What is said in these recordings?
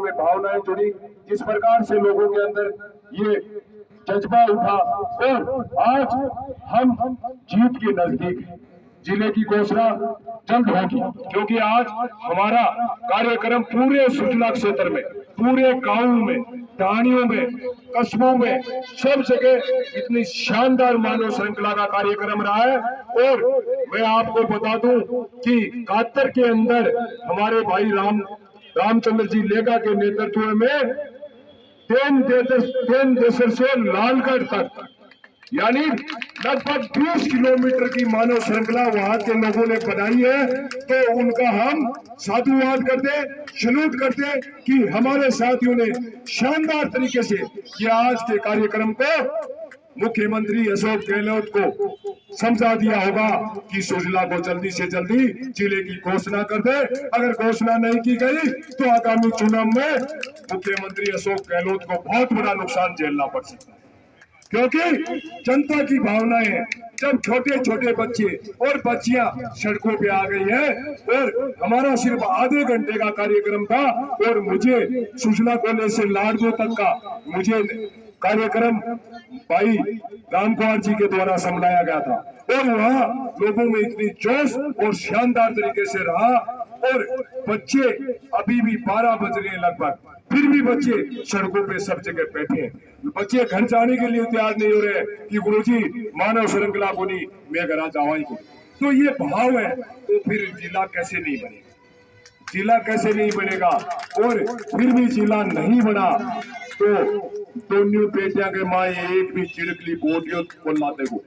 लोगों में भावनाएं जुड़ी, जिस प्रकार से लोगों के अंदर ये जज्बा उठा, और आज हम जीत के नजदीक हैं। जिले की घोषणा जल्द होगी, क्योंकि आज हमारा कार्यक्रम पूरे सुजला क्षेत्र में, पूरे गांव में, ढाणियों में, कस्बों में, सब जगह इतनी शानदार मानव श्रृंखला का कार्यक्रम रहा है। और मैं आपको बता दूं कि कातर के अंदर हमारे भाई रामचंद्र जी लेगा के नेतृत्व में 3 देशर से लालगढ़ तक, यानी लगभग 20 किलोमीटर की मानव श्रृंखला वहां के लोगों ने बनाई है। तो उनका हम साधुवाद करते, सलूट करते कि हमारे साथियों ने शानदार तरीके से ये आज के कार्यक्रम को मुख्यमंत्री अशोक गहलोत को समझा दिया होगा कि सुजला को जल्दी से जल्दी जिले की घोषणा कर दे। अगर घोषणा नहीं की गई तो आगामी चुनाव में मुख्यमंत्री अशोक गहलोत को बहुत बड़ा नुकसान झेलना पड़ सकता है, क्योंकि जनता की भावनाएं, जब छोटे छोटे बच्चे और बच्चियां सड़कों पे आ गई है, और हमारा सिर्फ आधे घंटे का कार्यक्रम था, और मुझे सुजला कॉलेज से लाडगो तक का मुझे कार्यक्रम भाई राम कुमार जी के द्वारा समझाया गया था, और वहाँ लोगों में इतनी जोश और शानदार तरीके से रहा। और बच्चे अभी भी 12 बज रहे हैं लगभग, फिर भी बच्चे सड़कों पे सब जगह बैठे हैं। बच्चे घर जाने के लिए तैयार नहीं हो रहे कि गुरुजी मानव श्रृंखला को नहीं, मैं घर जावाई को। तो ये भाव है, तो फिर जिला कैसे नहीं बनेगा, जिला कैसे नहीं बनेगा। और फिर भी जिला नहीं बना तो दोनों बेटिया के माए एक भी चिड़कली बोटियों को लाते को,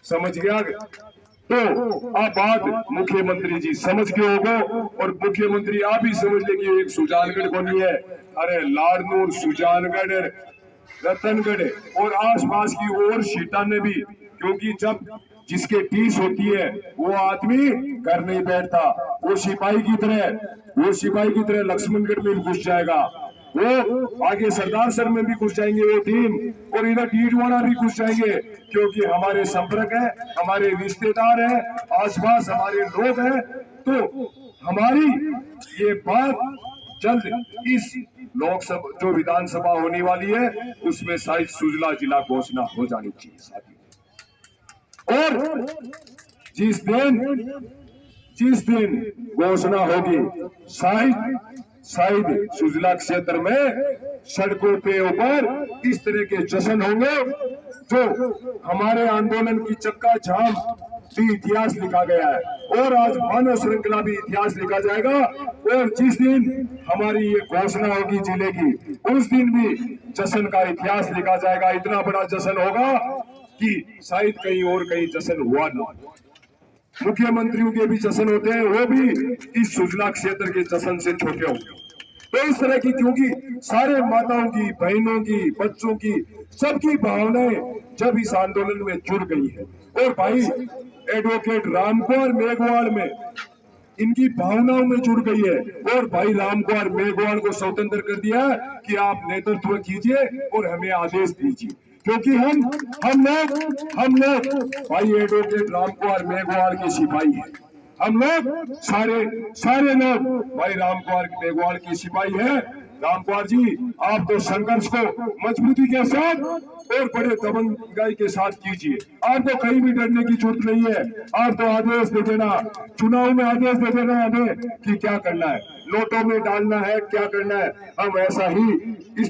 समझ गया। तो आप बात मुख्यमंत्री जी समझ के होगा, और मुख्यमंत्री आप ही समझ ले कि एक सुजानगढ़ बनी है। अरे लाडनूर, सुजानगढ़, रतनगढ़ और आसपास की और सीटा ने भी, क्योंकि जब जिसके टीस होती है वो आदमी घर नहीं बैठता, वो सिपाही की तरह लक्ष्मणगढ़ में घुस जाएगा, वो आगे सरदार सर में भी घुस जाएंगे वो टीम, और इधर डीडवाना भी घुस जाएंगे, क्योंकि हमारे संपर्क है, हमारे रिश्तेदार है, आसपास हमारे लोग हैं। तो हमारी ये बात जल्द इस लोकसभा जो विधानसभा होने वाली है उसमें शायद सुजला जिला घोषणा हो जानी चाहिए साथियों। और जिस दिन घोषणा होगी शायद सुजला क्षेत्र में सड़कों पे ऊपर इस तरह के जश्न होंगे जो हमारे आंदोलन की चक्का जाम भी इतिहास लिखा गया है, और आज मानव श्रृंखला भी इतिहास लिखा जाएगा। और जिस दिन हमारी ये घोषणा होगी जिले की, उस दिन भी जश्न का इतिहास लिखा जाएगा। इतना बड़ा जश्न होगा कि शायद कहीं और कहीं जश्न हुआ ना। मुख्यमंत्रियों के भी जश्न होते हैं, वो भी इस सुजला क्षेत्र के जश्न से छोटे होंगे। तो इस तरह की, क्योंकि सारे माताओं की, बहनों की, बच्चों की, सबकी भावनाएं जब इस आंदोलन में जुड़ गई है, और भाई एडवोकेट रामकुमार मेघवाल में इनकी भावनाओं में जुड़ गई है, और भाई रामकुमार मेघवाल को स्वतंत्र कर दिया कि आप नेतृत्व कीजिए और हमें आदेश दीजिए, क्योंकि हम लोग भाई एडवोकेट रामकुमार मेघवाल के सिपाही हैं। हम लोग सारे लोग भाई रामकुमार मेघवाल की सिपाही है। रामकुमार जी, आप तो संघर्ष को मजबूती के साथ और बड़े दबंगाई के साथ कीजिए, आपको कहीं भी डरने की जरूरत नहीं है। आप तो आदेश दे देना, चुनाव में आदेश दे देना हमें कि क्या करना है, नोटों में डालना है, क्या करना है। हम ऐसा ही इस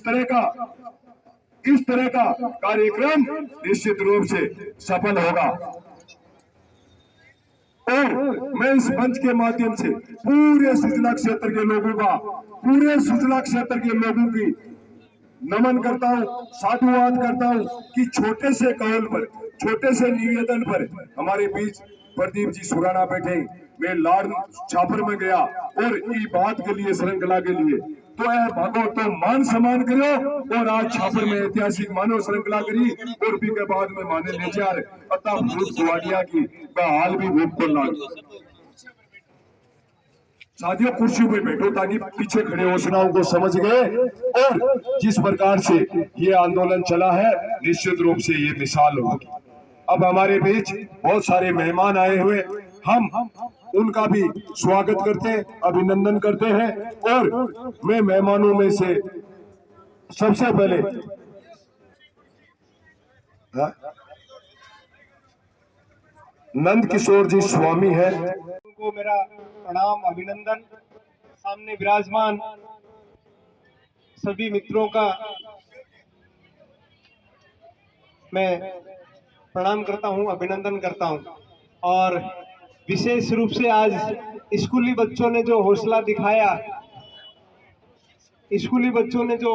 तरह का कार्यक्रम निश्चित रूप से सफल होगा। और मैं इस मंच के माध्यम से पूरे सुजला क्षेत्र के लोगों की नमन करता हूँ, साधुवाद करता हूँ कि छोटे से कौल पर, छोटे से निवेदन पर हमारे बीच प्रदीप जी सुराना बैठे। मैं लाड छापर में गया और ई बात के लिए, श्रृंखला के लिए, तो भागो तो मान सम्मान करो, और आज छापर में ऐतिहासिक मानव श्रृंखला करी, और भी के बाद में माने ले जा रहे अतः भूत गुवाड़िया की हाल भी भूत को लाल। साथियों, कुर्सी पे बैठो ताकि पीछे खड़े घोषणाओं को समझ गए। और जिस प्रकार से ये आंदोलन चला है, निश्चित रूप से ये मिसाल होगी। अब हमारे बीच बहुत सारे मेहमान आए हुए, हम उनका भी स्वागत करते हैं, अभिनंदन करते हैं। और मैं मेहमानों में से सबसे पहले नंद किशोर जी स्वामी है, उनको मेरा प्रणाम अभिनंदन। सामने विराजमान सभी मित्रों का मैं प्रणाम करता हूं, अभिनंदन करता हूं। और विशेष रूप से आज स्कूली बच्चों ने जो हौसला दिखाया, स्कूली बच्चों ने जो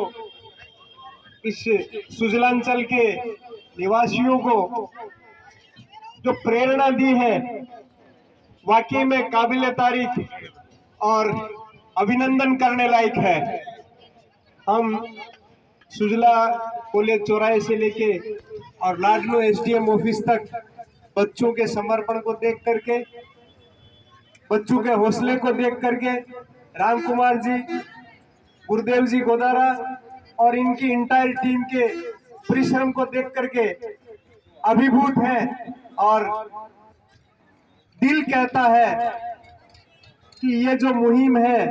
इस सुजलांचल के निवासियों को जो प्रेरणा दी है, वाकई में काबिले तारीफ और अभिनंदन करने लायक है। हम सुजला कॉलेज चौराहे से लेके और लाडनू एसडीएम ऑफिस तक बच्चों के समर्पण को देख करके, बच्चों के हौसले को देख करके, राम कुमार जी, गुरुदेव जी गोदारा और इनकी इंटायर टीम के परिश्रम को देख करके अभिभूत है। और दिल कहता है कि ये जो मुहिम है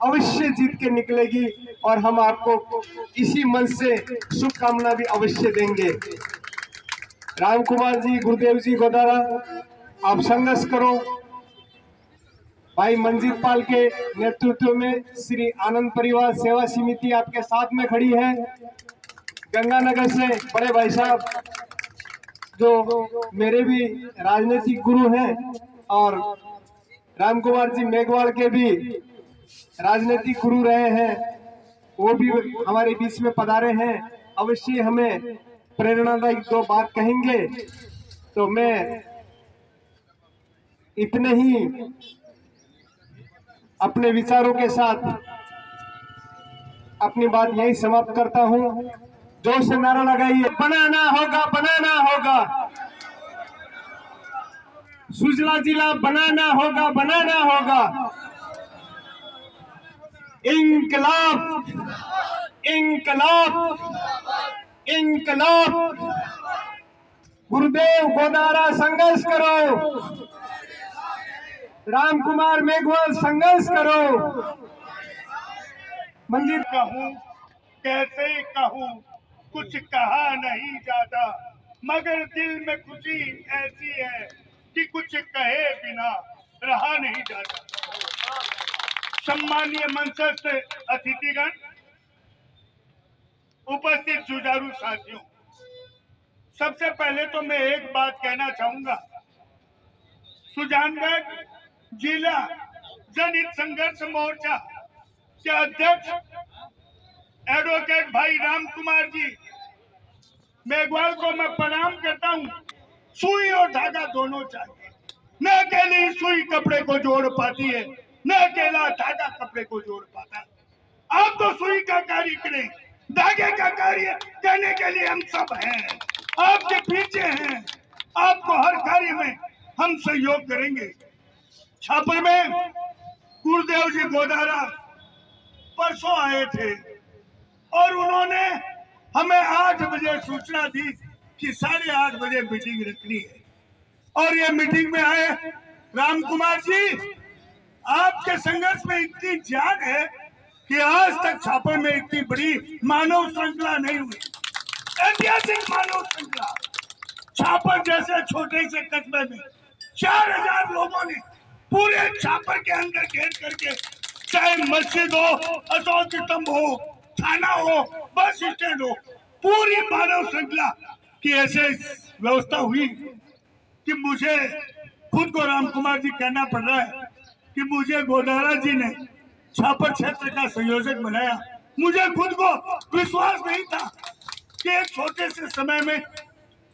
अवश्य जीत के निकलेगी और हम आपको इसी मन से शुभकामना भी अवश्य देंगे। राम कुमार जी, गुरुदेव जी गोदारा, आप संघर्ष करो। भाई मंजीत पाल के नेतृत्व में श्री आनंद परिवार सेवा समिति आपके साथ में खड़ी है। गंगानगर से बड़े भाई साहब जो मेरे भी राजनीतिक गुरु हैं और राम कुमार जी मेघवाल के भी राजनीतिक गुरु रहे हैं, वो भी हमारे बीच में पधारे हैं। अवश्य हमें प्रेरणादायक दो बात कहेंगे, तो मैं इतने ही अपने विचारों के साथ अपनी बात यही समाप्त करता हूं। जोर से नारा लगाइए, बनाना होगा, बनाना होगा, सुजला जिला बनाना होगा, बनाना होगा। इंकलाब, इंकलाब, इंकलाब। गुरुदेव गोदारा संघर्ष करो, राम कुमार मेघवाल संघर्ष करो। मंजीत कहूँ कैसे कहूँ, कुछ कहा नहीं जाता, मगर दिल में खुशी ऐसी है कि कुछ कहे बिना रहा नहीं जाता। सम्मानीय मंचस्थ अतिथिगण, उपस्थित जुझारू साथियों, सबसे पहले तो मैं एक बात कहना चाहूंगा। सुजानगढ़ जिला जनहित संघर्ष मोर्चा के अध्यक्ष एडवोकेट भाई राम कुमार जी मेघवाल को मैं प्रणाम करता हूं। सुई और धागा दोनों चाहिए, न अकेली सुई कपड़े को जोड़ पाती है, न अकेला धागा कपड़े को जोड़ पाता है। आप तो सुई का कार्य करें, धागे का कार्य करने के लिए हम सब हैं, आपके पीछे हैं। आपको हर कार्य में हम सहयोग करेंगे। छापर में गुरुदेव जी गोदारा परसों आए थे और उन्होंने हमें 8 बजे सूचना दी कि 8:30 बजे मीटिंग रखनी है। और ये मीटिंग में आए राम कुमार जी, आपके संघर्ष में इतनी जान है कि आज तक छापर में इतनी बड़ी मानव श्रृंखला नहीं हुई, ऐतिहासिक मानव श्रृंखला। छापर जैसे छोटे से कस्बे में 4000 लोगों ने पूरे छापर के अंदर घेर करके, चाहे मस्जिद हो, अशोक स्तंभ हो, थाना हो, बस स्टैंड हो, पूरी मानव श्रृंखला की ऐसे व्यवस्था हुई कि मुझे खुद को राम कुमार जी कहना पड़ रहा है कि मुझे गोदारा जी ने छापर क्षेत्र का संयोजक बनाया। मुझे खुद को विश्वास नहीं था कि एक छोटे से समय में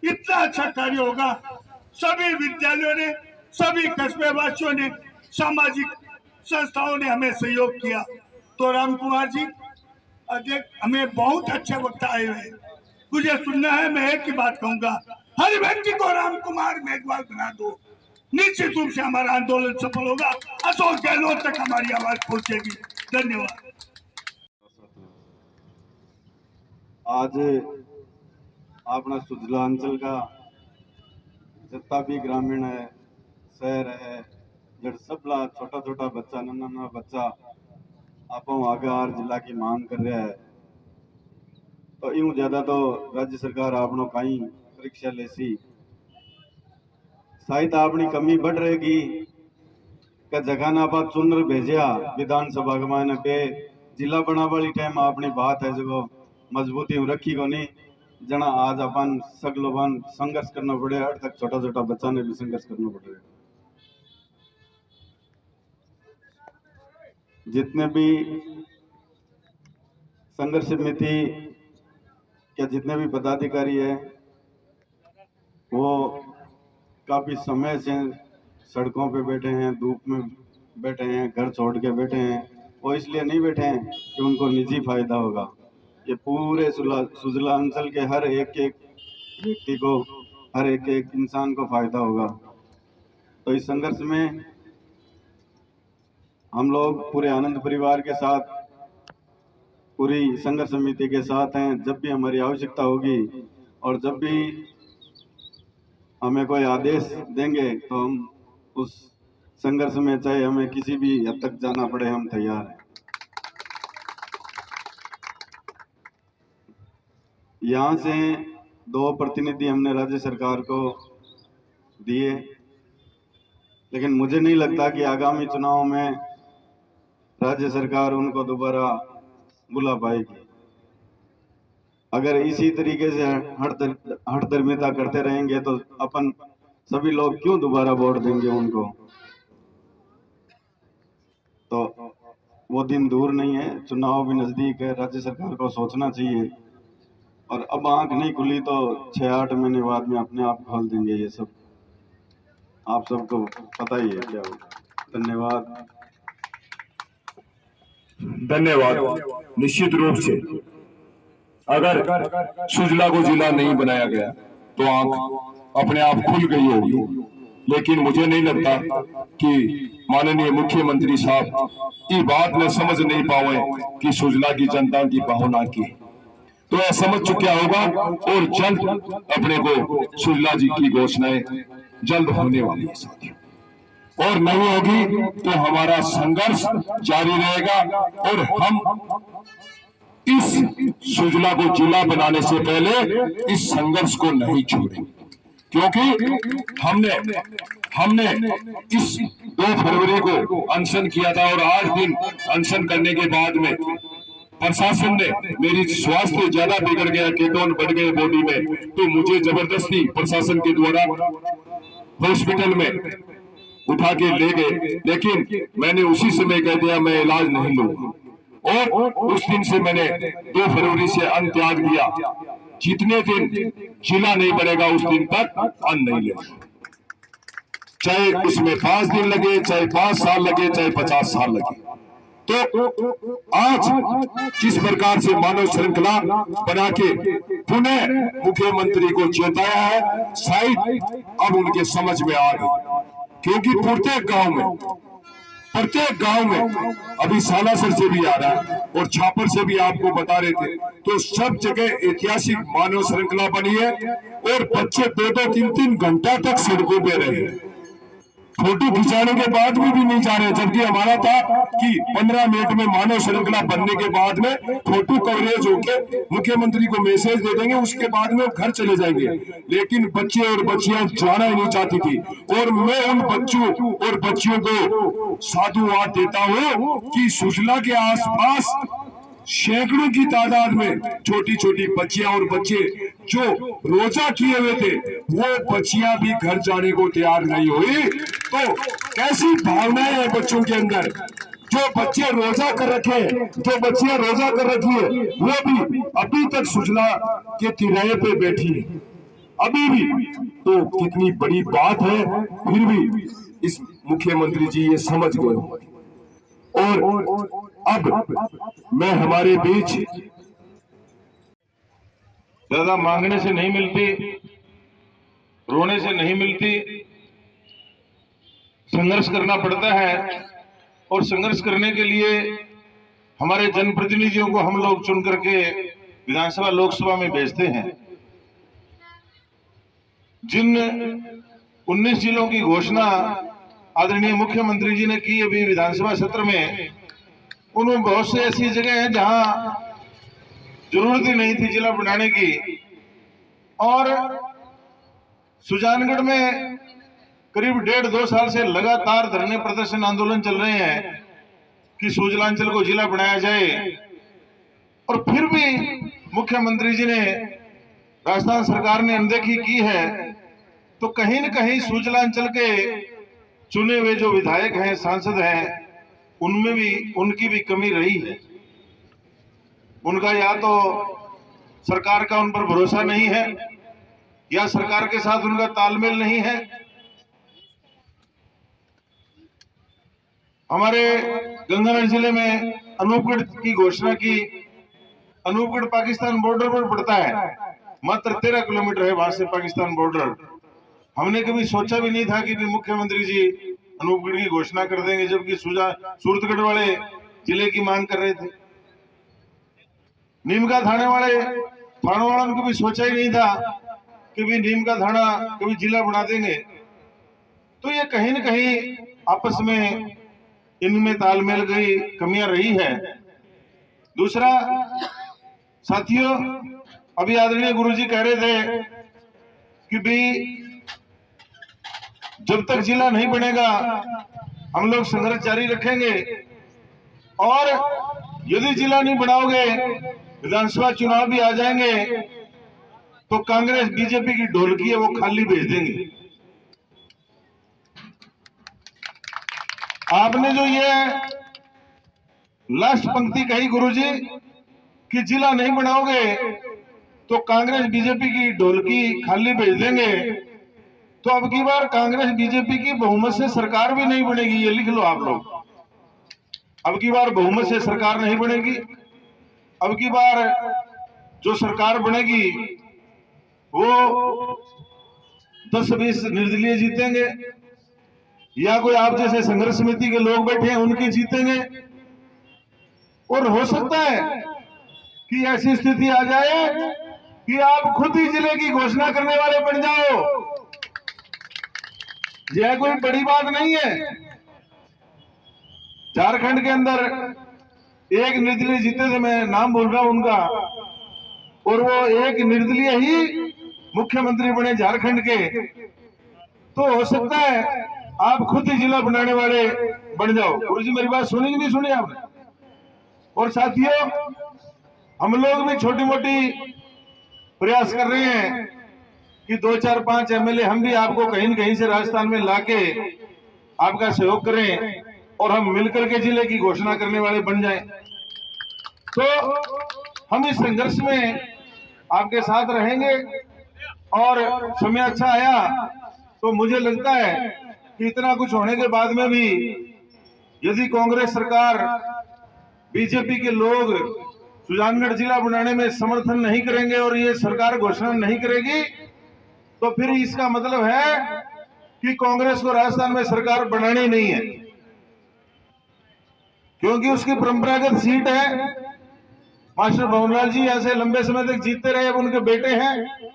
इतना अच्छा कार्य होगा। सभी विद्यालयों ने, सभी कस्बे वासियों ने, सामाजिक संस्थाओं ने हमें सहयोग किया। तो राम कुमार जी अध्यक्ष, हमें बहुत अच्छे वक्त आए हुए, मुझे सुनना है। मैं एक ही बात कहूंगा, हर व्यक्ति को राम कुमार मेघवाल बना दो, निश्चित रूप से हमारा आंदोलन सफल होगा। अशोक गहलोत तक हमारी आवाज पहुंचेगी। धन्यवाद। आज अपना सुजलांचल का जितना भी ग्रामीण है, शहर है जब सबला छोटा छोटा बच्चा नन्ना बच्चा आपो आगार जिला की मांग कर रहा है, तो यूं ज्यादा तो राज्य सरकार आपनो कहीं परीक्षा लेसी शायद अपनी कमी बढ़ रहेगी कि जगह ना आप चुनर भेजा विधानसभा के मायने पे जिला बना वाली टाइम अपनी बात है जो मजबूती रखी को नहीं जना आज अपन सगलोबन संघर्ष करना पड़े। हर तक छोटा छोटा बच्चा ने भी संघर्ष करना पड़ रहा है। जितने भी संघर्ष समिति के जितने भी पदाधिकारी है वो काफी समय से सड़कों पे बैठे हैं, धूप में बैठे हैं, घर छोड़ के बैठे हैं। वो इसलिए नहीं बैठे हैं कि उनको निजी फायदा होगा, ये पूरे सुजला अंचल के हर एक व्यक्ति को, हर एक इंसान को फायदा होगा। तो इस संघर्ष में हम लोग पूरे आनंद परिवार के साथ, पूरी संघर्ष समिति के साथ हैं। जब भी हमारी आवश्यकता होगी और जब भी हमें कोई आदेश देंगे तो हम उस संघर्ष में, चाहे हमें किसी भी हद तक जाना पड़े, हम तैयार हैं। यहाँ से 2 प्रतिनिधि हमने राज्य सरकार को दिए, लेकिन मुझे नहीं लगता कि आगामी चुनाव में राज्य सरकार उनको दोबारा बुला पाएगी। अगर इसी तरीके से हठधर्मिता करते रहेंगे तो अपन सभी लोग क्यों दोबारा वोट देंगे उनको। तो वो दिन दूर नहीं है, चुनाव भी नजदीक है। राज्य सरकार को सोचना चाहिए, और अब आंख नहीं खुली तो 6-8 महीने बाद में अपने आप खोल देंगे। ये सब आप सबको पता ही है क्या होगा। धन्यवाद। धन्यवाद। निश्चित रूप से अगर सुजला को जिला नहीं बनाया गया तो आंख अपने आप खुल गई होगी, लेकिन मुझे नहीं लगता कि माननीय मुख्यमंत्री साहब ये बात में समझ नहीं पाए कि सुजला की जनता की भावना की, तो यह समझ चुका होगा। और जल्द अपने को सुजला जी की घोषणाएं जल्द होने वाली है साथियों, और नहीं होगी तो हमारा संघर्ष जारी रहेगा। और हम इस सुजला को जिला बनाने से पहले इस संघर्ष को नहीं छोड़ेंगे, क्योंकि हमने इस 2 फरवरी को अनशन किया था, और 8 दिन अनशन करने के बाद में प्रशासन ने, मेरी स्वास्थ्य ज्यादा बिगड़ गया, कीटोन बढ़ गए बॉडी में, तो मुझे जबरदस्ती प्रशासन के द्वारा हॉस्पिटल में उठा के ले गए। लेकिन मैंने उसी समय कह दिया मैं इलाज नहीं लूंगा, और उस दिन से मैंने 2 फरवरी से अन्न त्याग दिया। जितने दिन जिला नहीं बढ़ेगा उस दिन तक अन्न नहीं लेगा, चाहे उसमें 5 दिन लगे, चाहे 5 साल लगे, चाहे 50 साल लगे। तो आज जिस प्रकार से मानव श्रृंखला बना के पुनः मुख्यमंत्री को चेताया है, शायद अब उनके समझ में आ गई, क्योंकि प्रत्येक गांव में अभी सालासर से भी आ रहा है और छापर से भी आपको बता रहे थे, तो सब जगह ऐतिहासिक मानव श्रृंखला बनी है, और बच्चे 2-2, 3-3 घंटा तक सड़कों पे रहे, फोटो खिंचाने के बाद भी नहीं जा रहे। जबकि हमारा था कि 15 मिनट में मानव श्रृंखला बनने के बाद में फोटो कवरेज होके मुख्यमंत्री को मैसेज दे देंगे, उसके बाद में घर चले जाएंगे। लेकिन बच्चे और बच्चियां जाना ही नहीं चाहती थी, और मैं उन बच्चों और बच्चियों को साधुवाद देता हूं कि सुजला के आसपास सैकड़ों की तादाद में छोटी छोटी बच्चियां और बच्चे जो रोजा किए हुए थे, वो बच्चियां भी घर जाने को तैयार नहीं हुई। तो कैसी भावनाएं हैं बच्चों के अंदर। जो बच्चे रोजा कर रखे, जो बच्चियां रोजा कर रखी है, वो भी अभी तक सुजला के किराए पे बैठी है, अभी भी। तो कितनी बड़ी बात है, फिर भी इस मुख्यमंत्री जी ये समझ गए होंगे। और अब मैं हमारे बीच, दादा मांगने से नहीं मिलती, रोने से नहीं मिलती, संघर्ष करना पड़ता है। और संघर्ष करने के लिए हमारे जनप्रतिनिधियों को हम लोग चुन करके विधानसभा लोकसभा में भेजते हैं। जिन 19 जिलों की घोषणा आदरणीय मुख्यमंत्री जी ने की अभी विधानसभा सत्र में, उनमें बहुत से ऐसी जगह हैं जहां जरूरत ही नहीं थी जिला बनाने की। और सुजानगढ़ में करीब 1.5-2 साल से लगातार धरने प्रदर्शन आंदोलन चल रहे हैं कि सुजलांचल को जिला बनाया जाए, और फिर भी मुख्यमंत्री जी ने, राजस्थान सरकार ने अनदेखी की है। तो कहीं न कहीं सुजलांचल के चुने हुए जो विधायक हैं, सांसद हैं, उनमें भी उनकी भी कमी रही है। उनका या तो सरकार का उन पर भरोसा नहीं है, या सरकार के साथ उनका तालमेल नहीं है। हमारे गंगानगर जिले में अनूपगढ़ की घोषणा की। अनूपगढ़ पाकिस्तान बॉर्डर पर पड़ता है, मात्र 13 किलोमीटर है वहां से पाकिस्तान बॉर्डर। हमने कभी सोचा भी नहीं था कि भी मुख्यमंत्री जी अनूपगढ़ की घोषणा कर देंगे, जबकि सूरतगढ़ वाले जिले की मांग कर रहे थे। नीमका थाने वालों ने कभी सोचा ही नहीं था कि भी नीमका थाना कभी जिला बना देंगे। तो ये कहीं न कहीं आपस में इनमें तालमेल की कमियां रही है। दूसरा साथियों, अभी आदरणीय गुरुजी कह रहे थे कि भी जब तक जिला नहीं बनेगा हम लोग संघर्ष जारी रखेंगे, और यदि जिला नहीं बनाओगे, विधानसभा चुनाव भी आ जाएंगे तो कांग्रेस बीजेपी की ढोलकी है वो खाली भेज देंगे। आपने जो ये लास्ट पंक्ति कही गुरुजी कि जिला नहीं बनाओगे तो कांग्रेस बीजेपी की ढोलकी खाली भेज देंगे, तो अब की बार कांग्रेस बीजेपी की बहुमत से सरकार भी नहीं बनेगी। ये लिख लो आप लोग, अब की बार बहुमत से सरकार नहीं बनेगी। अब की बार जो सरकार बनेगी वो 10-20 निर्दलीय जीतेंगे, या कोई आप जैसे संघर्ष समिति के लोग बैठे हैं उनके जीतेंगे। और हो सकता है कि ऐसी स्थिति आ जाए कि आप खुद ही जिले की घोषणा करने वाले बन जाओ। यह कोई बड़ी बात नहीं है। झारखंड के अंदर एक निर्दलीय जीते थे, मैं नाम बोल रहा हूं उनका, और वो एक निर्दलीय ही मुख्यमंत्री बने झारखंड के। तो हो सकता है आप खुद ही जिला बनाने वाले बन जाओ। गुरुजी मेरी बात सुनी कि नहीं सुनी आपने? और साथियों, हम लोग भी छोटी मोटी प्रयास कर रहे हैं कि 2-4-5 एमएलए हम भी आपको कहीं न कहीं से राजस्थान में लाके आपका सहयोग करें और हम मिलकर के जिले की घोषणा करने वाले बन जाएं। तो हम इस संघर्ष में आपके साथ रहेंगे, और समय अच्छा आया तो मुझे लगता है कि इतना कुछ होने के बाद में भी यदि कांग्रेस सरकार, बीजेपी के लोग सुजानगढ़ जिला बनाने में समर्थन नहीं करेंगे और ये सरकार घोषणा नहीं करेगी, तो फिर इसका मतलब है कि कांग्रेस को राजस्थान में सरकार बनानी नहीं है, क्योंकि उसकी परंपरागत सीट है। मास्टर भवनलाल जी ऐसे लंबे समय तक जीतते रहे, अब उनके बेटे हैं।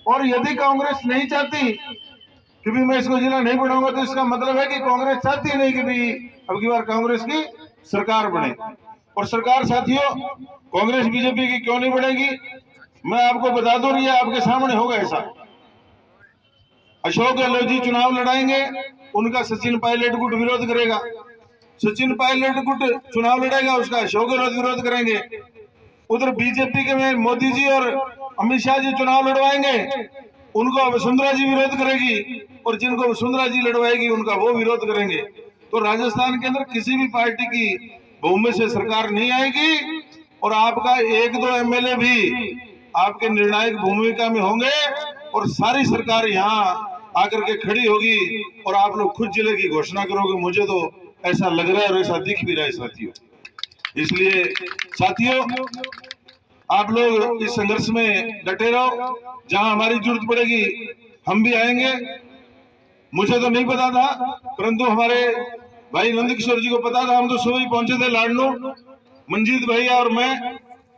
और यदि कांग्रेस नहीं चाहती कि भी मैं इसको जिला नहीं बनाऊंगा, तो इसका मतलब है कि कांग्रेस चाहती नहीं कि भी अब की बार कांग्रेस की सरकार बने। और सरकार साथियों कांग्रेस बीजेपी की क्यों नहीं बनेगी, मैं आपको बता दूं, ये आपके सामने होगा ऐसा। अशोक गहलोत जी चुनाव लड़ाएंगे, उनका सचिन पायलट गुट विरोध करेगा। सचिन पायलट गुट चुनाव लड़ेगा, उसका अशोक गहलोत विरोध करेंगे। उधर बीजेपी के में मोदी जी और अमित शाह जी चुनाव लड़वाएंगे, उनको वसुंधरा जी विरोध करेगी, और जिनको वसुंधरा जी लड़वाएगी उनका वो विरोध करेंगे। तो राजस्थान के अंदर किसी भी पार्टी की बहुमत से सरकार नहीं आएगी, और आपका 1-2 एमएलए भी आपके निर्णायक भूमिका में होंगे, और सारी सरकार यहाँ आकर के खड़ी होगी और आप लोग खुद जिले की घोषणा करोगे। मुझे तो ऐसा लग रहा है और ऐसा दिख भी रहा है साथियों। इसलिए साथियों आप लोग इस संघर्ष में डटे रहो, जहां हमारी जरूरत पड़ेगी हम भी आएंगे। मुझे तो नहीं पता था, परंतु हमारे भाई नंद किशोर जी को पता था। हम तो सुबह ही पहुंचे थे लाडनू, मंजीत भैया और मैं।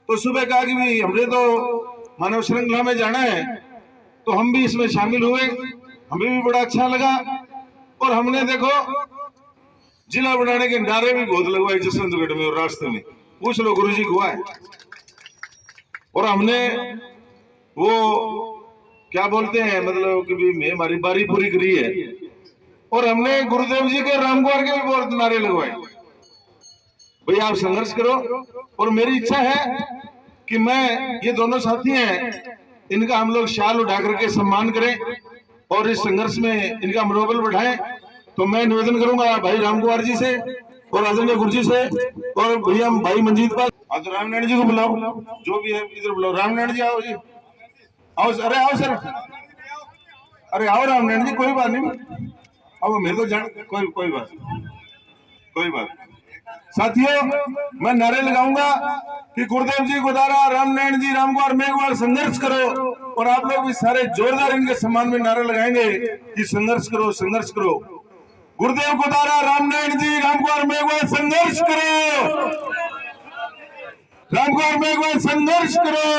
तो सुबह कहा कि भाई हमने तो मानव श्रृंखला में जाना है, तो हम भी इसमें शामिल हुए। हमें भी बड़ा अच्छा लगा, और हमने देखो जिला बनाने के नारे भी बहुत लगवाए जसवंतगढ़ में और रास्ते में, पूछ लो गुरुजी को है। और हमने वो क्या बोलते हैं, मतलब कि भी हमारी बारी पूरी करी है। और हमने गुरुदेव जी के रामकुमार के भी बहुत नारे लगवाए, भाई आप संघर्ष करो। और मेरी इच्छा है कि मैं, ये दोनों साथी हैं, इनका हम लोग शाल उठा करके सम्मान करें और इस संघर्ष में इनका मनोबल बढ़ाएं। तो मैं निवेदन करूंगा भाई रामकुमार जी से और आदरणीय गुरुजी से और भैया भाई मंजीत पाल, रामनारायण जी को बुलाओ, जो भी है इधर बुलाओ। रामनारायण जी आओ जी, आओ। अरे आओ सर, अरे आओ रामनारायण जी, कोई बात नहीं, अब मैं तो जान कोई बात। साथियों, मैं नारे लगाऊंगा कि गुरुदेव जी गोदारा, रामनारायण जी, रामकुमार मेघवाल संघर्ष करो। और आप लोग भी सारे जोरदार इनके सम्मान में नारे लगाएंगे कि संघर्ष करो, संघर्ष करो। गुरुदेव गोदारा, रामनारायण जी, रामकुमार मेघवाल संघर्ष करो, रामकुमार मेघवाल संघर्ष करो।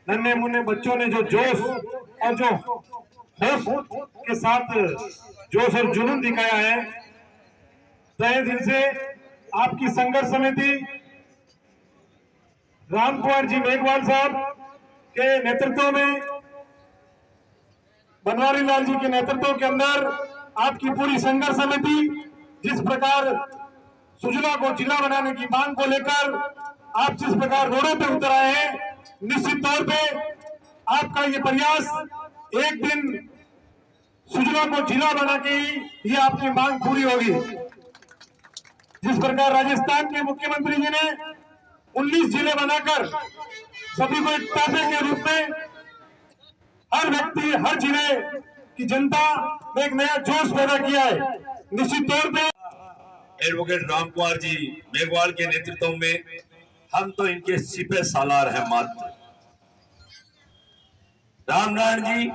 नन्हे मुन्ने बच्चों ने जो जोश और जो होश के साथ जोश और जुनून दिखाया है, तहे दिल से आपकी संघर्ष समिति रामकुमार जी मेघवाल साहब के नेतृत्व में, बनवारी लाल जी के नेतृत्व के अंदर आपकी पूरी संघर्ष समिति जिस प्रकार सुजला को जिला बनाने की मांग को लेकर आप जिस प्रकार रोडों पे उतर आए हैं, निश्चित तौर पे आपका ये प्रयास एक दिन सुजला को जिला बना के ही ये आपकी मांग पूरी होगी। जिस प्रकार राजस्थान के मुख्यमंत्री जी ने 19 जिले बनाकर सभी को एक ताबे के रूप में, हर व्यक्ति, हर जिले की जनता में एक नया जोश पैदा किया है। निश्चित तौर पे एडवोकेट रामकुमार जी मेघवाल के नेतृत्व में हम तो इनके सिपह सालार हैं मात्र। रामनारायण जी,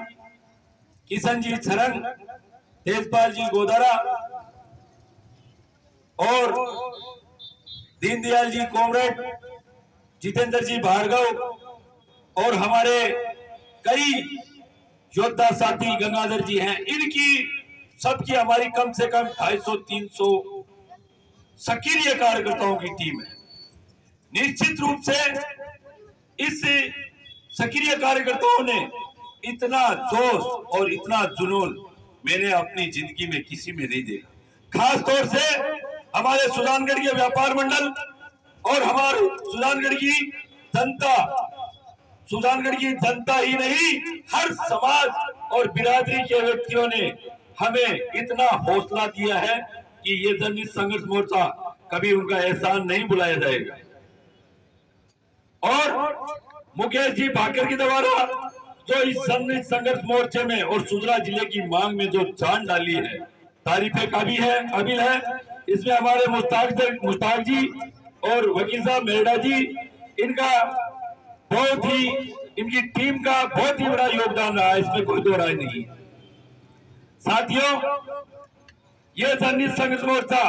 किशन जी छरण, तेजपाल जी गोदारा और दीनदयाल जी कॉमरेड, जितेंद्र जी भार्गव और हमारे कई योद्धा साथी गंगाधर जी हैं, इनकी सबकी हमारी कम से कम 250-300 सक्रिय कार्यकर्ताओं की टीम है। निश्चित रूप से इस सक्रिय कार्यकर्ताओं ने इतना जोश और इतना जुनून मैंने अपनी जिंदगी में किसी में नहीं देखा। खास तौर से हमारे सुजानगढ़ के व्यापार मंडल और हमारे सुजानगढ़ की जनता ही नहीं, हर समाज और बिरादरी के व्यक्तियों ने हमें इतना हौसला दिया है कि ये जनहित संघर्ष मोर्चा कभी उनका एहसान नहीं भुलाया जाएगा। और मुकेश जी भाकर के द्वारा जो इस जनहित संघर्ष मोर्चे में और सुजला जिले की मांग में जो जान डाली है, तारीफे काबिल है। इसमें हमारे मुश्ताक जी और वकील साहब मेहरा जी, इनका बहुत ही, इनकी टीम का बहुत ही बड़ा योगदान रहा है, इसमें कोई दो राय नहीं। साथियों, ये जनहित संघर्ष मोर्चा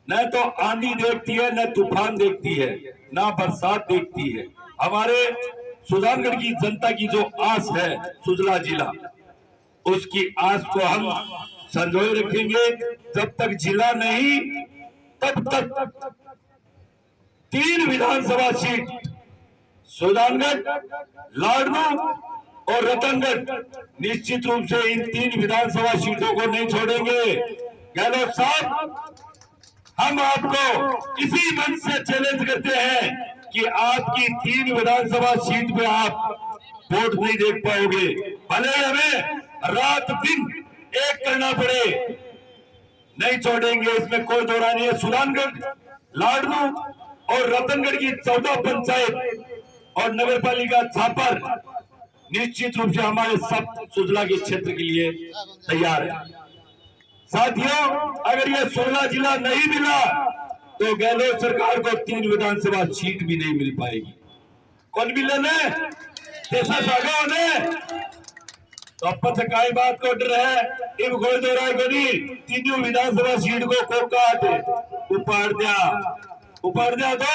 न तो आंधी देखती है, न तूफान देखती है, न बरसात देखती है। हमारे सुजानगढ़ की जनता की जो आस है सुजला जिला, उसकी आस को हम संजोए रखेंगे। जब तक जिला नहीं, तब तक 3 विधानसभा सीट सुजानगढ़, लाडनू और रतनगढ़, निश्चित रूप से इन 3 विधानसभा सीटों को नहीं छोड़ेंगे। गहलोत साहब, हम आपको इसी मंच से चैलेंज करते हैं कि आपकी 3 विधानसभा सीट पे आप वोट नहीं देख पाओगे, भले हमें रात दिन एक करना पड़े, नहीं छोड़ेंगे, इसमें कोई दो राय नहीं है। सुजानगढ़, लाडनू और रतनगढ़ की 14 पंचायत और नगर पालिका छापर निश्चित रूप से हमारे सब सुजला के क्षेत्र के लिए तैयार है। साथियों, अगर ये सुजला जिला नहीं मिला तो गहलोत सरकार को 3 विधानसभा सीट भी नहीं मिल पाएगी। कौन मिले ने जैसा सागा ने तो अपन से काई बात को डर है, इन कोई दो राय को नहीं, 3 विधानसभा सीट को कोका उपाड़ दिया तो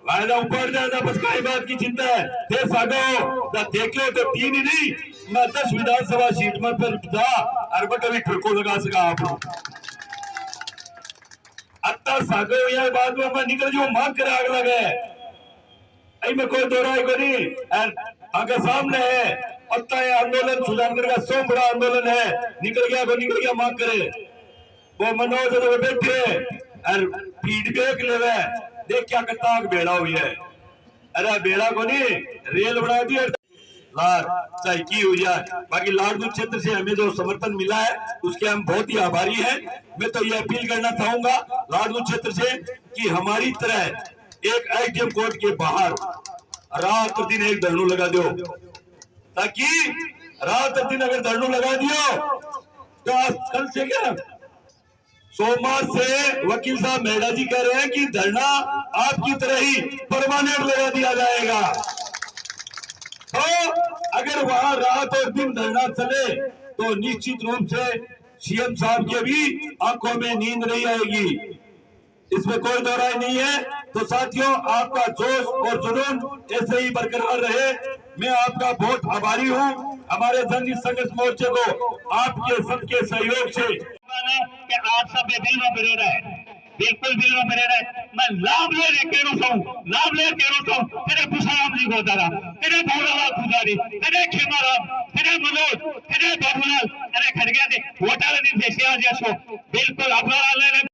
वायदा ऊपर ज्यादा बस काय बात की चिंता है ते सागो दा देख लो तो 3 ही नहीं मैं 10 विधानसभा सीट में पर जा और कभी ठुको लगा सका आप अत्ता सागो या बाद में मैं निकल जो मांग कर आग लगे आई में कोई दो राय को नहीं आगे सामने है अत्ता ये आंदोलन सुधाकर का सो बड़ा आंदोलन है निकल गया मांग करे वो मनोज तो बैठे और फीडबैक लेवे देख क्या करता बेड़ा हुई है अरे बेड़ा को नहीं रेल बना दी लाड चाहे की हो जाए बाकी लाडू क्षेत्र से हमें जो समर्थन मिला है उसके हम बहुत ही आभारी हैं। मैं तो ये अपील करना चाहूंगा लाडू क्षेत्र से कि हमारी तरह एक एसडीएम कोर्ट के बाहर रात और दिन एक धरनू लगा दो ताकि रात और दिन अगर धरनू लगा दियो तो आज कल से क्या सोमवार से वकील साहब मेहरा जी कह रहे हैं कि धरना आपकी तरह ही परमानेंट लगा दिया जाएगा। तो अगर वहां रात और दिन धरना चले तो निश्चित रूप से सीएम साहब के भी आंखों में नींद नहीं आएगी, इसमें कोई दो राय नहीं है। तो साथियों आपका जोश और जुनून ऐसे ही बरकरार रहे। मैं आपका बहुत आभारी हूं। हमारे जन संघर्ष मोर्चे को आपके सबके सहयोग से कि आप सब ये दिल में बने रहे, बिल्कुल दिल में बने रहे। मैं लाभ ले कह रहा हूँ तेरे पुष्पराम जी गोदारा, तेरे भौरालाल पुजारी, तेरे खेमाराम, तेरे मनोज, तेरे बाबूलाल, तेरे खड़गे वोटर दिन से बिल्कुल अपना